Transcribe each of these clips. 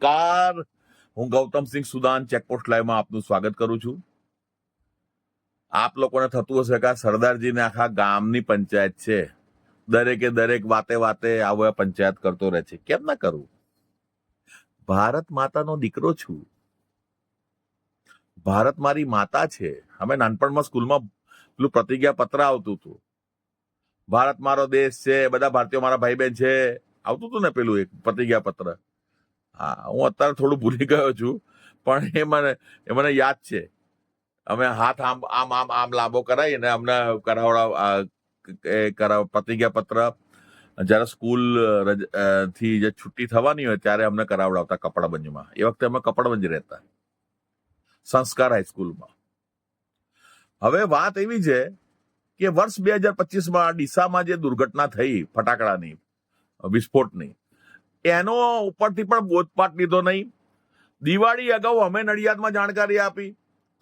નમસ્કાર, હું Gautamsinh Sudan checkpost લાઈવમાં આપનું સ્વાગત કરું છું. આપ લોકોને થતું હશે કે આ સરદારજીને આખા ગામની પંચાયત છે, દરેકે દરેક વાતે વાતે આવો પંચાયત કરતો રહે છે. કેમ ના કરું? ભારત માતાનો દીકરો છું. ભારત મારી માતા છે. અમે નાનપણમાં સ્કૂલમાં પેલું પ્રતિજ્ઞા પત્ર આવતું હતું, ભારત મારો દેશ છે, બધા ભારતીયો મારા ભાઈ બહેન છે, આવતું હતું ને પેલું એક પ્રતિજ્ઞા પત્ર. હા, હું અત્યારે થોડું ભૂલી ગયો છું, પણ એ મને યાદ છે. અમે હાથ આમ આમ આમ આમ લાંબો કરાવીને અમને પ્રતિજ્ઞા પત્ર જયારે સ્કૂલ થી જે છુટ્ટી થવાની હોય ત્યારે અમને કરાવડાવતા કપડાબંધમાં. એ વખતે અમે કપડાબંધ રહેતા સંસ્કાર હાઈસ્કૂલમાં. હવે વાત એવી છે કે વર્ષ 2025માં ડીસામાં જે દુર્ઘટના થઈ ફટાકડાની વિસ્ફોટની, એનો ઉપરથી પણ બોધપાઠ લીધો નહીં. દિવાળી અગાઉ અમે નડિયાદમાં જાણકારી આપી,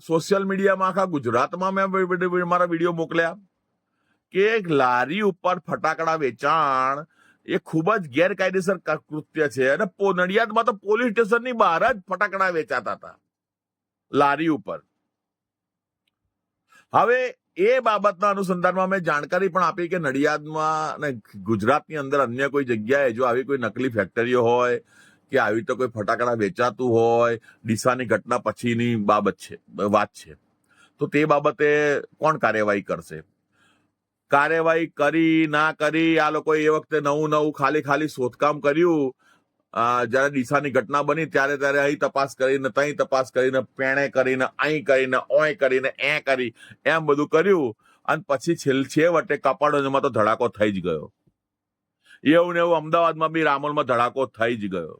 સોશિયલ મીડિયામાં આખા ગુજરાતમાં મેં મારા વિડીયો મોકલ્યા કે એક લારી ઉપર ફટાકડા વેચાણ એ ખૂબ જ ગેરકાયદેસર કૃત્ય છે. અને નડિયાદમાં તો પોલીસ સ્ટેશનની બહાર જ ફટાકડા વેચાતા હતા લારી ઉપર. હવે એ બાબતના અનુસંધાનમાં મેં જાણકારી પણ આપી કે નડિયાદમાં અને ગુજરાતની અંદર અન્ય કોઈ જગ્યાએ જો આવી કોઈ નકલી ફેક્ટરીઓ હોય કે આવી તો કોઈ ફટાકડા વેચાતું હોય, ડીસાની ઘટના પછીની વાત છે, તો તે બાબતે કોણ કાર્યવાહી કરશે? કાર્યવાહી કરી ના કરી, આ લોકોએ એ વખતે નવું ખાલી શોધકામ કર્યું. જયારે ડીસાની ઘટના બની ત્યારે અહીં તપાસ કરીને, તહીં તપાસ કરીને, પેણે કરીને, અહીં કરીને, ઓય કરીને, કરી એમ બધું કર્યું. અને પછી છેવટે કપાડોમાં તો ધડાકો થઈ જ ગયો. એવું ને એવું અમદાવાદમાં બી રામોલમાં ધડાકો થઈ જ ગયો.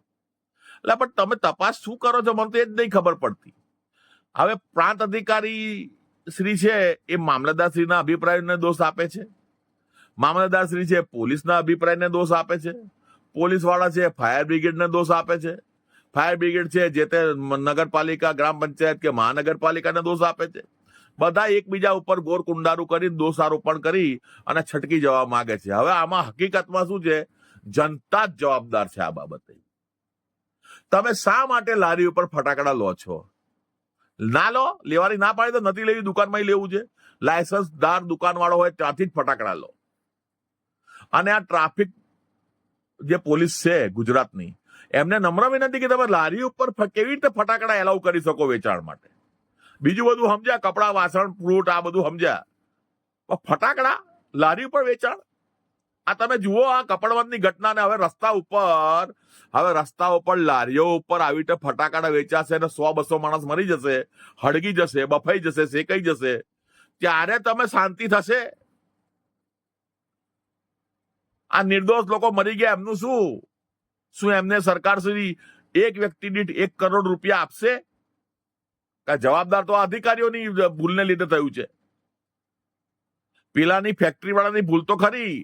એટલે પણ તમે તપાસ શું કરો છો મને તો એ જ નહીં ખબર પડતી. હવે પ્રાંત અધિકારી શ્રી છે એ મામલતદાર શ્રીના અભિપ્રાયને દોષ આપે છે, મામલતદાર શ્રી છે પોલીસના અભિપ્રાયને દોષ આપે છે, પોલીસ વાળા છે ફાયર બ્રિગેડને દોષ આપે છે, ફાયર બ્રિગેડ છે જે તે નગરપાલિકા, ગ્રામ પંચાયત કે મહાનગરપાલિકાને દોષ આપે છે. બધા એકબીજા ઉપર ગોર કુંડારું કરી દોષારોપણ કરી અને છટકી જવા માંગે છે. હવે આમાં હકીકતમાં શું છે? જનતા જ જવાબદાર છે આ બાબતે. તમે શા માટે લારી ઉપર ફટાકડા લો છો? ના લો, લેવાની ના પાડે તો નથી લેવી, દુકાનમાં લેવું છે. લાયસન્સદાર દુકાન વાળો હોય ત્યાંથી જ ફટાકડા લો. અને આ ટ્રાફિક જે પોલીસ છે ગુજરાતની, એમને નમ્ર વિનંતી કે તમે લારી ઉપર કેવી રીતે ફટાકડા એલાઉ કરી શકો વેચાણ માટે? બીજું બધું સમજ્યા, કપડા, વાસણ, ફ્રૂટ, આ બધું સમજ્યા, ફટાકડા લારી ઉપર વેચાણ? આ તમે જુઓ આ કપડવંતની ઘટનાને. હવે રસ્તા ઉપર લારીઓ ઉપર આવી રીતે ફટાકડા વેચાશે અને 100-200 માણસ મરી જશે, હળગી જશે, બફાઈ જશે, શેકાઈ જશે, ત્યારે તમે શાંતિ થશે? આ નિર્દોષ લોકો મરી ગયા, એમનું શું એમને સરકાર સુધી એક વ્યક્તિ દીઠ 1 કરોડ રૂપિયા આપશે? જવાબદાર તો અધિકારીઓની ભૂલને લીધે થયું છે. પેલાની ફેક્ટરી વાળાની ભૂલ તો ખરી,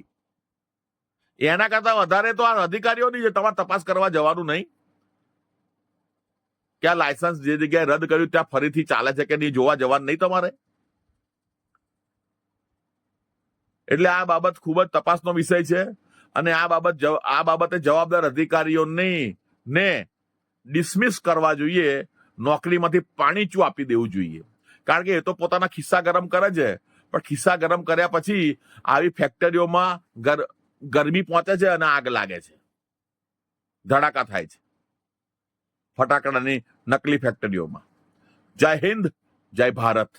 એના કરતા વધારે તો આ અધિકારીઓની છે. તમારે તપાસ કરવા જવાનું નહીં કે આ લાયસન્સ જે જગ્યાએ રદ કર્યું ત્યાં ફરીથી ચાલે છે કે નહીં જોવા જવાનું નહીં તમારે. એટલે આ બાબત ખૂબ જ તપાસનો વિષય છે. અને આ બાબતે જવાબદાર અધિકારીઓને ડિસમિસ કરવા જોઈએ, નોકરીમાંથી પાણીચું આપી દેવું જોઈએ. કારણ કે એ તો પોતાના ખિસ્સા ગરમ કરે છે, પણ ખિસ્સા ગરમ કર્યા પછી આવી ફેક્ટરીઓમાં ગરમી પહોંચે છે અને આગ લાગે છે, ધડાકા થાય છે ફટાકડાની નકલી ફેક્ટરીઓમાં. જય હિન્દ, જય ભારત.